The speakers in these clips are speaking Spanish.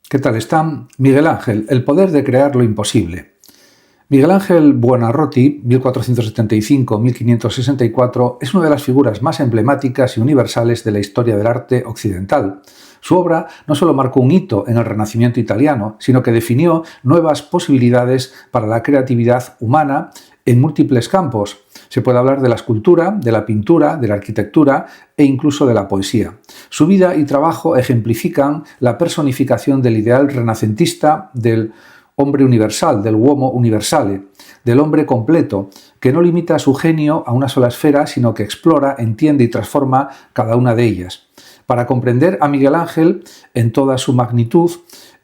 ¿Qué tal está? Miguel Ángel, el poder de crear lo imposible. Miguel Ángel Buonarroti, 1475-1564, es una de las figuras más emblemáticas y universales de la historia del arte occidental. Su obra no solo marcó un hito en el Renacimiento italiano, sino que definió nuevas posibilidades para la creatividad humana en múltiples campos. Se puede hablar de la escultura, de la pintura, de la arquitectura e incluso de la poesía. Su vida y trabajo ejemplifican la personificación del ideal renacentista del hombre universal, del uomo universale, del hombre completo, que no limita su genio a una sola esfera, sino que explora, entiende y transforma cada una de ellas. Para comprender a Miguel Ángel en toda su magnitud,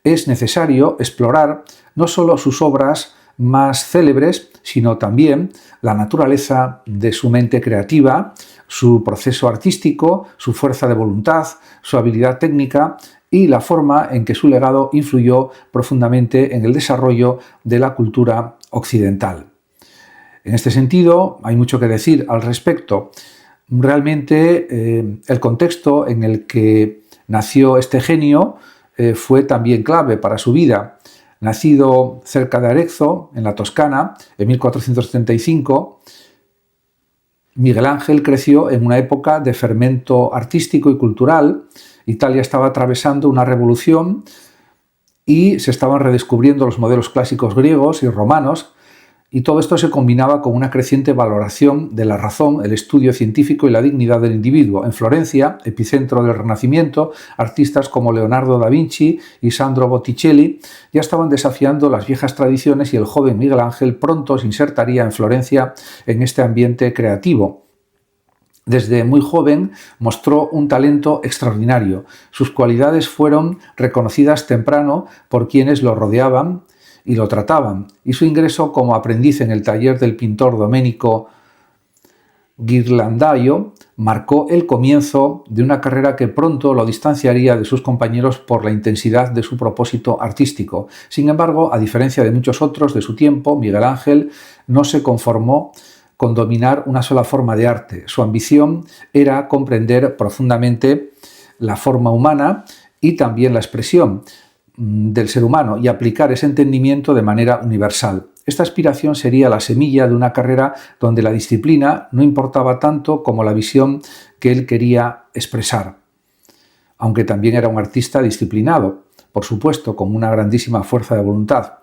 es necesario explorar no solo sus obras más célebres, sino también la naturaleza de su mente creativa, su proceso artístico, su fuerza de voluntad, su habilidad técnica y la forma en que su legado influyó profundamente en el desarrollo de la cultura occidental. En este sentido, hay mucho que decir al respecto. Realmente, el contexto en el que nació este genio fue también clave para su vida. Nacido cerca de Arezzo, en la Toscana, en 1475, Miguel Ángel creció en una época de fermento artístico y cultural. Italia estaba atravesando una revolución y se estaban redescubriendo los modelos clásicos griegos y romanos, y todo esto se combinaba con una creciente valoración de la razón, el estudio científico y la dignidad del individuo. En Florencia, epicentro del Renacimiento, artistas como Leonardo da Vinci y Sandro Botticelli ya estaban desafiando las viejas tradiciones y el joven Miguel Ángel pronto se insertaría en Florencia en este ambiente creativo. Desde muy joven mostró un talento extraordinario. Sus cualidades fueron reconocidas temprano por quienes lo rodeaban y lo trataban, y su ingreso como aprendiz en el taller del pintor Domenico Ghirlandaio marcó el comienzo de una carrera que pronto lo distanciaría de sus compañeros por la intensidad de su propósito artístico. Sin embargo, a diferencia de muchos otros de su tiempo, Miguel Ángel no se conformó con dominar una sola forma de arte. Su ambición era comprender profundamente la forma humana y también la expresión del ser humano y aplicar ese entendimiento de manera universal. Esta aspiración sería la semilla de una carrera donde la disciplina no importaba tanto como la visión que él quería expresar. Aunque también era un artista disciplinado, por supuesto, con una grandísima fuerza de voluntad.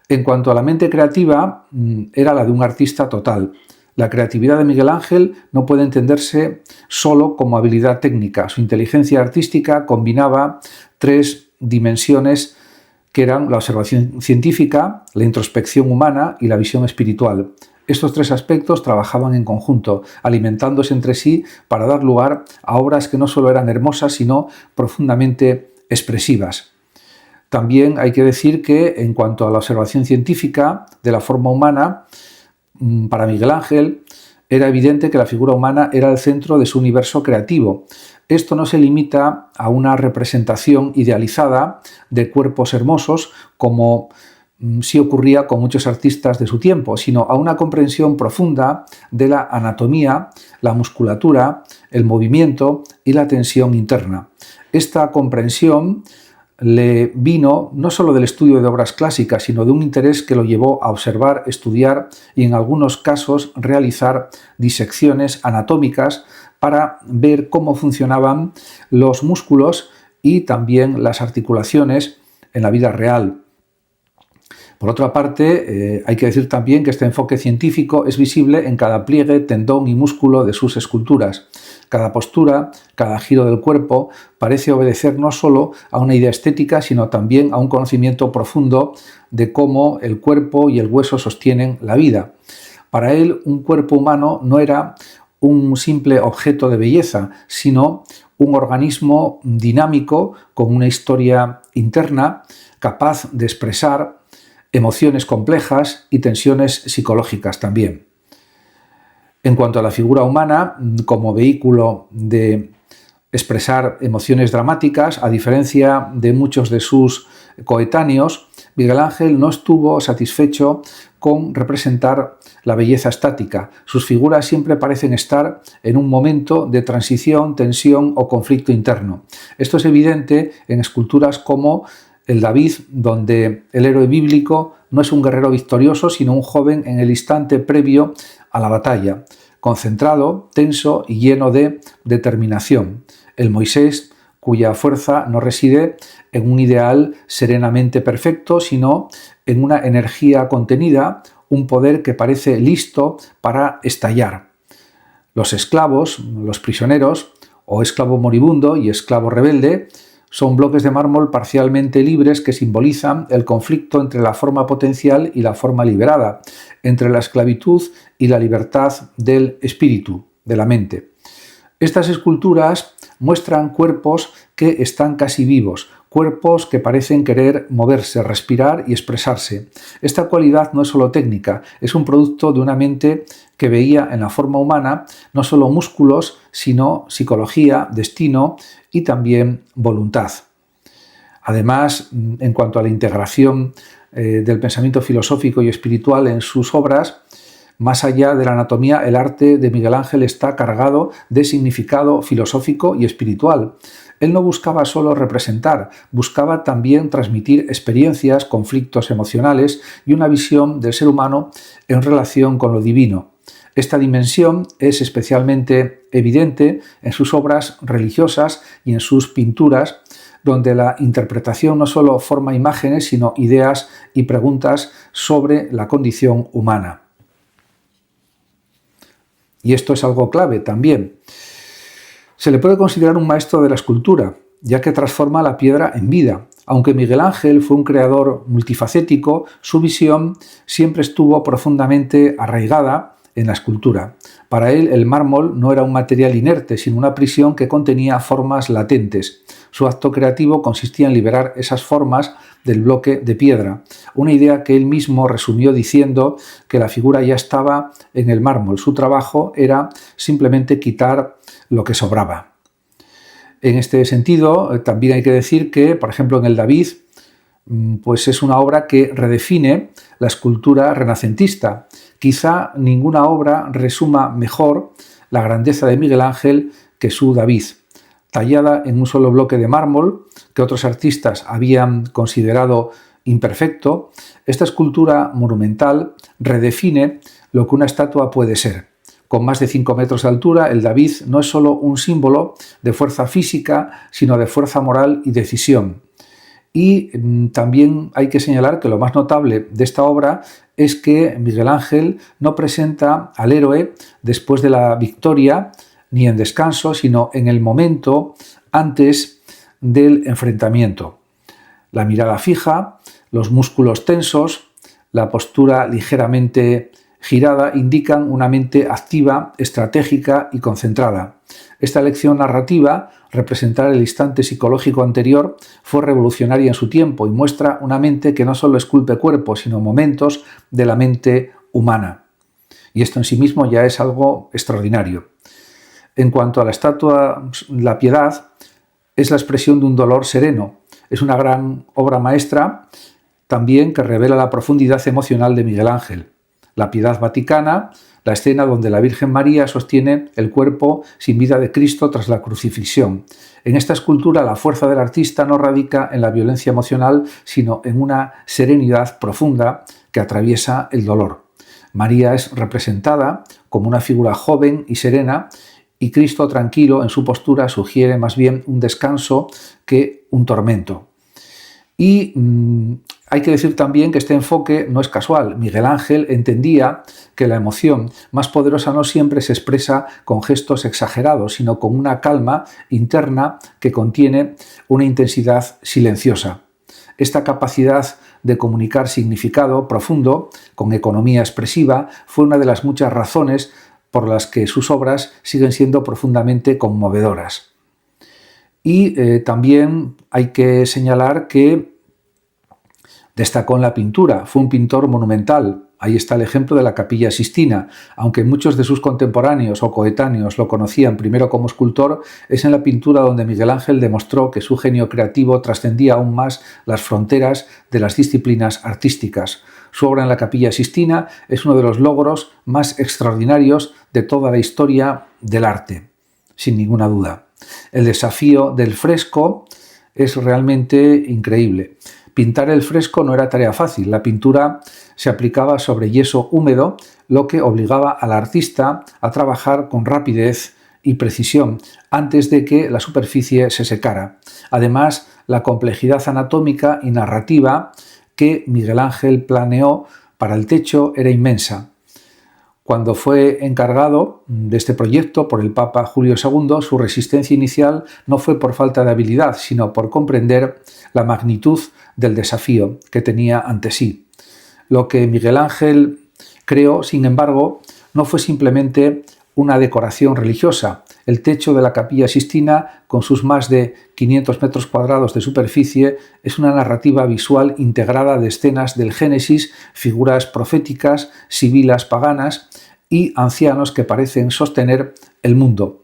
En cuanto a la mente creativa, era la de un artista total. La creatividad de Miguel Ángel no puede entenderse solo como habilidad técnica. Su inteligencia artística combinaba tres dimensiones que eran la observación científica, la introspección humana y la visión espiritual. Estos tres aspectos trabajaban en conjunto, alimentándose entre sí para dar lugar a obras que no solo eran hermosas, sino profundamente expresivas. También hay que decir que, en cuanto a la observación científica de la forma humana, para Miguel Ángel era evidente que la figura humana era el centro de su universo creativo. Esto no se limita a una representación idealizada de cuerpos hermosos, como sí ocurría con muchos artistas de su tiempo, sino a una comprensión profunda de la anatomía, la musculatura, el movimiento y la tensión interna. Esta comprensión le vino no solo del estudio de obras clásicas, sino de un interés que lo llevó a observar, estudiar y en algunos casos realizar disecciones anatómicas para ver cómo funcionaban los músculos y también las articulaciones en la vida real. Por otra parte, hay que decir también que este enfoque científico es visible en cada pliegue, tendón y músculo de sus esculturas. Cada postura, cada giro del cuerpo parece obedecer no solo a una idea estética, sino también a un conocimiento profundo de cómo el cuerpo y el hueso sostienen la vida. Para él, un cuerpo humano no era un simple objeto de belleza, sino un organismo dinámico con una historia interna capaz de expresar emociones complejas y tensiones psicológicas también. En cuanto a la figura humana, como vehículo de expresar emociones dramáticas, a diferencia de muchos de sus coetáneos, Miguel Ángel no estuvo satisfecho con representar la belleza estática. Sus figuras siempre parecen estar en un momento de transición, tensión o conflicto interno. Esto es evidente en esculturas como el David, donde el héroe bíblico no es un guerrero victorioso, sino un joven en el instante previo a la batalla, concentrado, tenso y lleno de determinación. El Moisés, cuya fuerza no reside en un ideal serenamente perfecto, sino en una energía contenida, un poder que parece listo para estallar. Los esclavos, los prisioneros, o esclavo moribundo y esclavo rebelde, son bloques de mármol parcialmente libres que simbolizan el conflicto entre la forma potencial y la forma liberada, entre la esclavitud y la libertad del espíritu, de la mente. Estas esculturas muestran cuerpos que están casi vivos, cuerpos que parecen querer moverse, respirar y expresarse. Esta cualidad no es solo técnica, es un producto de una mente que veía en la forma humana no solo músculos, sino psicología, destino y también voluntad. Además, en cuanto a la integración del pensamiento filosófico y espiritual en sus obras, más allá de la anatomía, el arte de Miguel Ángel está cargado de significado filosófico y espiritual. Él no buscaba solo representar, buscaba también transmitir experiencias, conflictos emocionales y una visión del ser humano en relación con lo divino. Esta dimensión es especialmente evidente en sus obras religiosas y en sus pinturas, donde la interpretación no solo forma imágenes, sino ideas y preguntas sobre la condición humana. Y esto es algo clave también. Se le puede considerar un maestro de la escultura, ya que transforma la piedra en vida. Aunque Miguel Ángel fue un creador multifacético, su visión siempre estuvo profundamente arraigada en la escultura. Para él, el mármol no era un material inerte, sino una prisión que contenía formas latentes. Su acto creativo consistía en liberar esas formas del bloque de piedra, una idea que él mismo resumió diciendo que la figura ya estaba en el mármol. Su trabajo era simplemente quitar lo que sobraba. En este sentido, también hay que decir que, por ejemplo, en el David, pues es una obra que redefine la escultura renacentista. Quizá ninguna obra resuma mejor la grandeza de Miguel Ángel que su David. Tallada en un solo bloque de mármol, que otros artistas habían considerado imperfecto, esta escultura monumental redefine lo que una estatua puede ser. Con más de 5 metros de altura, el David no es solo un símbolo de fuerza física, sino de fuerza moral y decisión. Y también hay que señalar que lo más notable de esta obra es que Miguel Ángel no presenta al héroe después de la victoria ni en descanso, sino en el momento antes del enfrentamiento. La mirada fija, los músculos tensos, la postura ligeramente girada indican una mente activa, estratégica y concentrada. Esta lección narrativa, representar el instante psicológico anterior, fue revolucionaria en su tiempo y muestra una mente que no solo esculpe cuerpos, sino momentos de la mente humana. Y esto en sí mismo ya es algo extraordinario. En cuanto a la estatua La Piedad, es la expresión de un dolor sereno. Es una gran obra maestra también que revela la profundidad emocional de Miguel Ángel. La Piedad Vaticana, la escena donde la Virgen María sostiene el cuerpo sin vida de Cristo tras la crucifixión. En esta escultura la fuerza del artista no radica en la violencia emocional, sino en una serenidad profunda que atraviesa el dolor. María es representada como una figura joven y serena, y Cristo tranquilo en su postura sugiere más bien un descanso que un tormento. Y hay que decir también que este enfoque no es casual. Miguel Ángel entendía que la emoción más poderosa no siempre se expresa con gestos exagerados, sino con una calma interna que contiene una intensidad silenciosa. Esta capacidad de comunicar significado profundo con economía expresiva fue una de las muchas razones por las que sus obras siguen siendo profundamente conmovedoras. Y también hay que señalar que destacó en la pintura, fue un pintor monumental. Ahí está el ejemplo de la Capilla Sixtina. Aunque muchos de sus contemporáneos o coetáneos lo conocían primero como escultor, es en la pintura donde Miguel Ángel demostró que su genio creativo trascendía aún más las fronteras de las disciplinas artísticas. Su obra en la Capilla Sixtina es uno de los logros más extraordinarios de toda la historia del arte, sin ninguna duda. El desafío del fresco es realmente increíble. Pintar el fresco no era tarea fácil. La pintura se aplicaba sobre yeso húmedo, lo que obligaba al artista a trabajar con rapidez y precisión antes de que la superficie se secara. Además, la complejidad anatómica y narrativa que Miguel Ángel planeó para el techo era inmensa. Cuando fue encargado de este proyecto por el Papa Julio II, su resistencia inicial no fue por falta de habilidad, sino por comprender la magnitud del desafío que tenía ante sí. Lo que Miguel Ángel creó, sin embargo, no fue simplemente una decoración religiosa. El techo de la Capilla Sixtina, con sus más de 500 metros cuadrados de superficie, es una narrativa visual integrada de escenas del Génesis, figuras proféticas, sibilas paganas y ancianos que parecen sostener el mundo.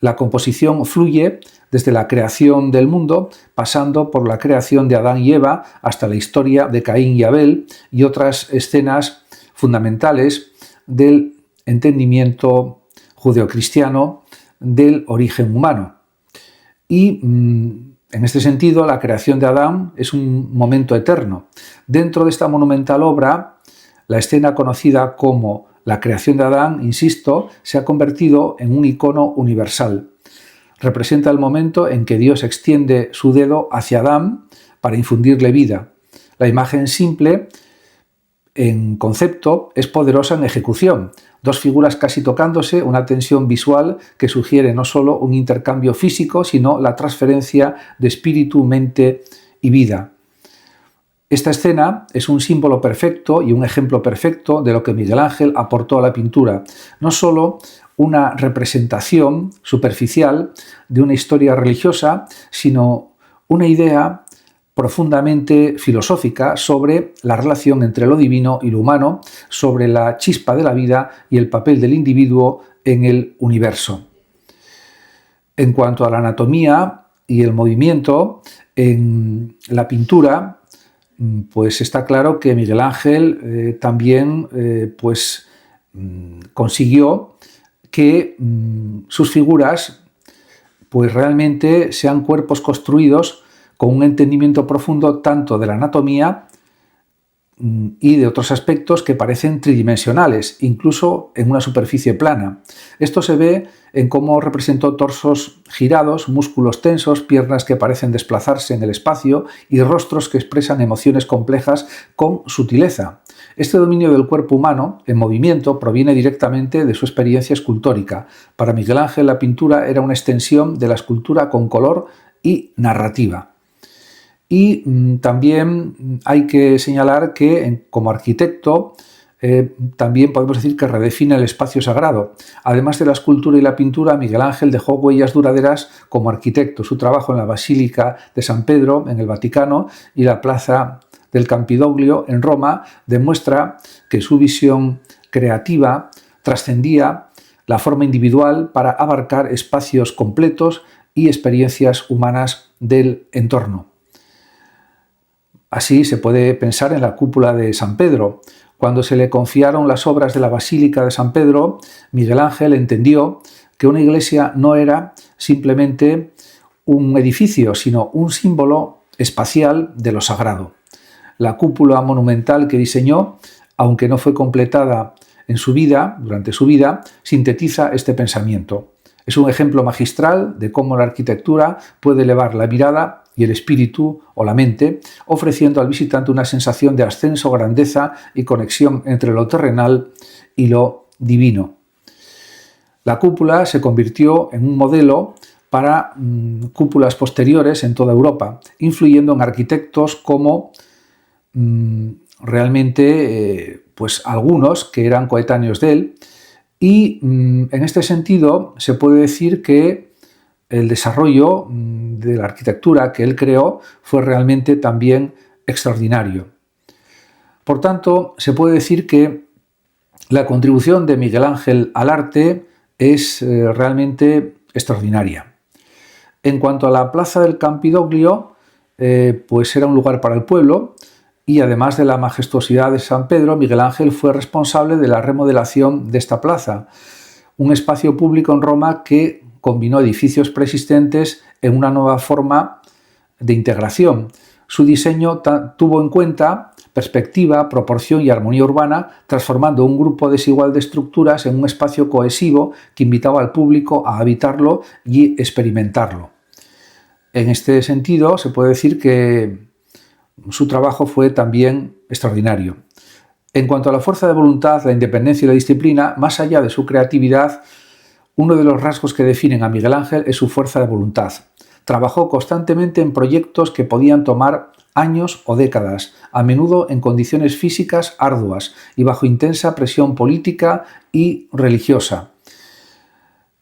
La composición fluye desde la creación del mundo, pasando por la creación de Adán y Eva, hasta la historia de Caín y Abel y otras escenas fundamentales del entendimiento judeocristiano del origen humano. Y en este sentido, la creación de Adán es un momento eterno. Dentro de esta monumental obra, la escena conocida como la creación de Adán, insisto, se ha convertido en un icono universal. Representa el momento en que Dios extiende su dedo hacia Adán para infundirle vida. La imagen simple en concepto es poderosa en ejecución. Dos figuras casi tocándose, una tensión visual que sugiere no solo un intercambio físico, sino la transferencia de espíritu, mente y vida. Esta escena es un símbolo perfecto y un ejemplo perfecto de lo que Miguel Ángel aportó a la pintura. No solo una representación superficial de una historia religiosa, sino una idea profundamente filosófica sobre la relación entre lo divino y lo humano, sobre la chispa de la vida y el papel del individuo en el universo. En cuanto a la anatomía y el movimiento, en la pintura, pues está claro que Miguel Ángel también consiguió que sus figuras pues realmente sean cuerpos construidos con un entendimiento profundo tanto de la anatomía y de otros aspectos que parecen tridimensionales, incluso en una superficie plana. Esto se ve en cómo representó torsos girados, músculos tensos, piernas que parecen desplazarse en el espacio y rostros que expresan emociones complejas con sutileza. Este dominio del cuerpo humano en movimiento proviene directamente de su experiencia escultórica. Para Miguel Ángel, la pintura era una extensión de la escultura con color y narrativa. Y también hay que señalar que como arquitecto también podemos decir que redefine el espacio sagrado. Además de la escultura y la pintura, Miguel Ángel dejó huellas duraderas como arquitecto. Su trabajo en la Basílica de San Pedro, en el Vaticano, y la Plaza del Campidoglio, en Roma, demuestra que su visión creativa trascendía la forma individual para abarcar espacios completos y experiencias humanas del entorno. Así se puede pensar en la cúpula de San Pedro. Cuando se le confiaron las obras de la Basílica de San Pedro, Miguel Ángel entendió que una iglesia no era simplemente un edificio, sino un símbolo espacial de lo sagrado. La cúpula monumental que diseñó, aunque no fue completada durante su vida, sintetiza este pensamiento. Es un ejemplo magistral de cómo la arquitectura puede elevar la mirada y el espíritu o la mente, ofreciendo al visitante una sensación de ascenso, grandeza y conexión entre lo terrenal y lo divino. La cúpula se convirtió en un modelo para cúpulas posteriores en toda Europa, influyendo en arquitectos como algunos que eran coetáneos de él, y en este sentido se puede decir que el desarrollo de la arquitectura que él creó fue realmente también extraordinario. Por tanto, se puede decir que la contribución de Miguel Ángel al arte es realmente extraordinaria. En cuanto a la Plaza del Campidoglio, pues era un lugar para el pueblo, y además de la majestuosidad de San Pedro, Miguel Ángel fue responsable de la remodelación de esta plaza, un espacio público en Roma que combinó edificios preexistentes en una nueva forma de integración. Su diseño tuvo en cuenta perspectiva, proporción y armonía urbana, transformando un grupo desigual de estructuras en un espacio cohesivo que invitaba al público a habitarlo y experimentarlo. En este sentido, se puede decir que su trabajo fue también extraordinario. En cuanto a la fuerza de voluntad, la independencia y la disciplina, más allá de su creatividad, uno de los rasgos que definen a Miguel Ángel es su fuerza de voluntad. Trabajó constantemente en proyectos que podían tomar años o décadas, a menudo en condiciones físicas arduas y bajo intensa presión política y religiosa.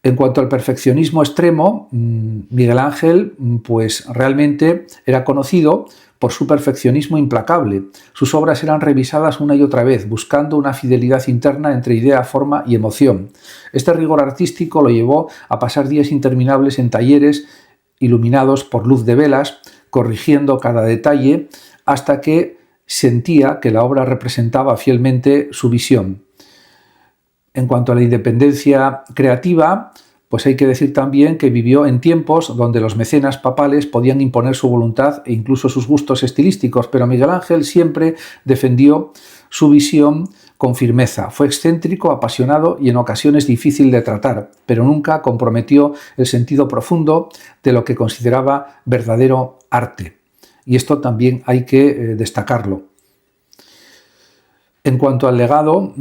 En cuanto al perfeccionismo extremo, Miguel Ángel pues realmente era conocido por su perfeccionismo implacable. Sus obras eran revisadas una y otra vez, buscando una fidelidad interna entre idea, forma y emoción. Este rigor artístico lo llevó a pasar días interminables en talleres iluminados por luz de velas, corrigiendo cada detalle, hasta que sentía que la obra representaba fielmente su visión. En cuanto a la independencia creativa, pues hay que decir también que vivió en tiempos donde los mecenas papales podían imponer su voluntad e incluso sus gustos estilísticos, pero Miguel Ángel siempre defendió su visión con firmeza. Fue excéntrico, apasionado y en ocasiones difícil de tratar, pero nunca comprometió el sentido profundo de lo que consideraba verdadero arte. Y esto también hay que destacarlo. En cuanto al legado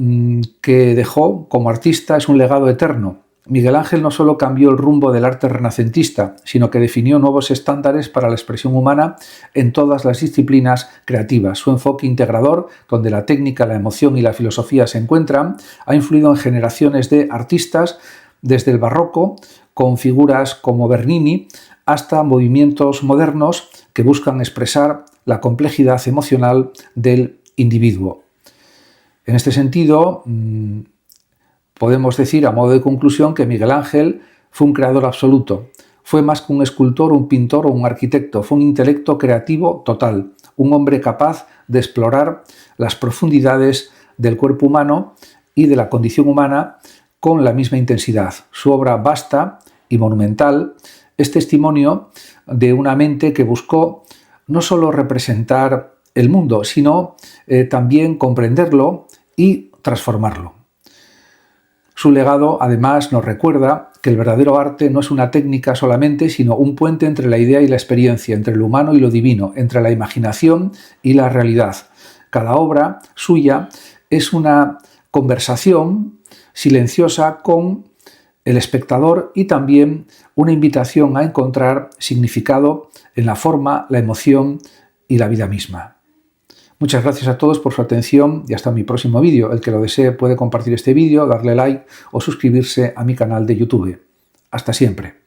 que dejó como artista, es un legado eterno. Miguel Ángel no solo cambió el rumbo del arte renacentista, sino que definió nuevos estándares para la expresión humana en todas las disciplinas creativas. Su enfoque integrador, donde la técnica, la emoción y la filosofía se encuentran, ha influido en generaciones de artistas desde el barroco, con figuras como Bernini, hasta movimientos modernos que buscan expresar la complejidad emocional del individuo. En este sentido, podemos decir a modo de conclusión que Miguel Ángel fue un creador absoluto. Fue más que un escultor, un pintor o un arquitecto. Fue un intelecto creativo total, un hombre capaz de explorar las profundidades del cuerpo humano y de la condición humana con la misma intensidad. Su obra vasta y monumental es testimonio de una mente que buscó no solo representar el mundo, sino también comprenderlo y transformarlo. Su legado, además, nos recuerda que el verdadero arte no es una técnica solamente, sino un puente entre la idea y la experiencia, entre lo humano y lo divino, entre la imaginación y la realidad. Cada obra suya es una conversación silenciosa con el espectador y también una invitación a encontrar significado en la forma, la emoción y la vida misma. Muchas gracias a todos por su atención y hasta mi próximo vídeo. El que lo desee puede compartir este vídeo, darle like o suscribirse a mi canal de YouTube. Hasta siempre.